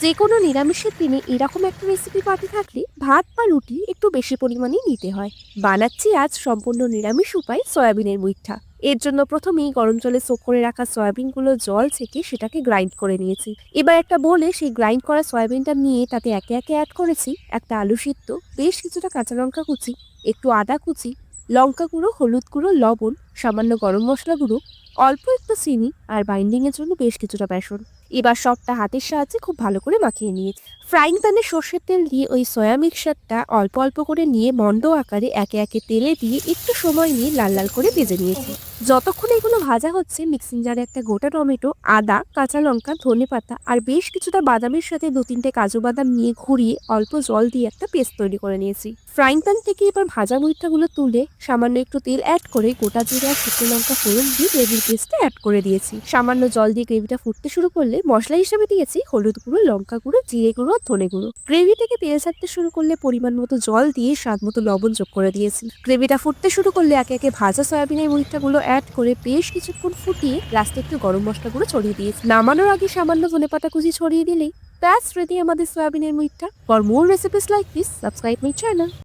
যে কোনো নিরামিষের দিনে এরকম একটা রেসিপি পার্টি থাকলে ভাত বা রুটি একটু বেশি পরিমাণে নিতে হয়। বানাচ্ছি আজ সম্পূর্ণ নিরামিষ উপায় সয়াবিনের মুইঠা। এর জন্য প্রথমেই গরম জলে সোক করে রাখা সয়াবিনগুলো জল ছেঁকে সেটাকে গ্রাইন্ড করে নিয়েছি। এবার একটা বলে সেই গ্রাইন্ড করা সয়াবিনটা নিয়ে তাতে একে একে অ্যাড করেছি একটা আলু সিদ্ধ, বেশ কিছুটা কাঁচা লঙ্কা কুচি, একটু আদা কুচি, লঙ্কা গুঁড়ো, হলুদ গুঁড়ো, লবণ, সামান্য গরম মশলা গুঁড়ো, অল্প একটু চিনি আর বাইন্ডিং এর জন্য বেশ কিছুটা বেসন। এবার সবটা হাতের সাহায্যে খুব ভালো করে মাখিয়ে নিয়েছি। ফ্রাইং প্যানে সর্ষের তেল দিয়ে ওই সয়া মিক্সচারটা অল্প অল্প করে নিয়ে মন্ড আকারে একে একে তেলে দিয়ে একটু সময় নিয়ে লাল লাল করে ভেজে নিয়েছি। যতক্ষণ এগুলো ভাজা হচ্ছে মিক্সিং জারে একটা গোটা টমেটো, আদা, কাঁচা লঙ্কা, ধনেপাতা আর বেশ কিছুটা বাদামের সাথে 2-3টে কাজু বাদাম নিয়ে ঘুরিয়ে অল্প জল দিয়ে একটা পেস্ট তৈরি করে নিয়েছি। ফ্রাইং প্যান থেকে এবার ভাজা মুইঠাগুলো তুলে সামান্য একটু তেল অ্যাড করে গোটা জিরে আর শুকনো লঙ্কা ফোড়ন দিয়ে গ্রেভির পেস্টে অ্যাড করে দিয়েছি। সামান্য জল দিয়ে গ্রেভিটা ফুটতে শুরু করলে মশলা হিসেবে দিয়েছি হলুদ গুঁড়ো, লঙ্কা গুঁড়ো, জিরে গুঁড়ো আর ধনে গুঁড়ো। গ্রেভি থেকে তেল ছাড়তে শুরু করলে পরিমাণ মতো জল দিয়ে স্বাদ মতো লবণ যোগ করে দিয়েছি। গ্রেভিটা ফুটতে শুরু করলে একে একে ভাজা সয়াবিনের মুইঠাগুলো অ্যাড করে বেশ কিছুক্ষণ ফুটিয়ে লাস্টে একটু গরম মশলা গুঁড়ো ছড়িয়ে দিয়েছি। নামানোর আগে সামান্য ধনেপাতা কুচি ছড়িয়ে দিলেই ব্যাস রেডি আমাদের সয়াবিনের মুইঠা। For more recipes like this, subscribe my channel.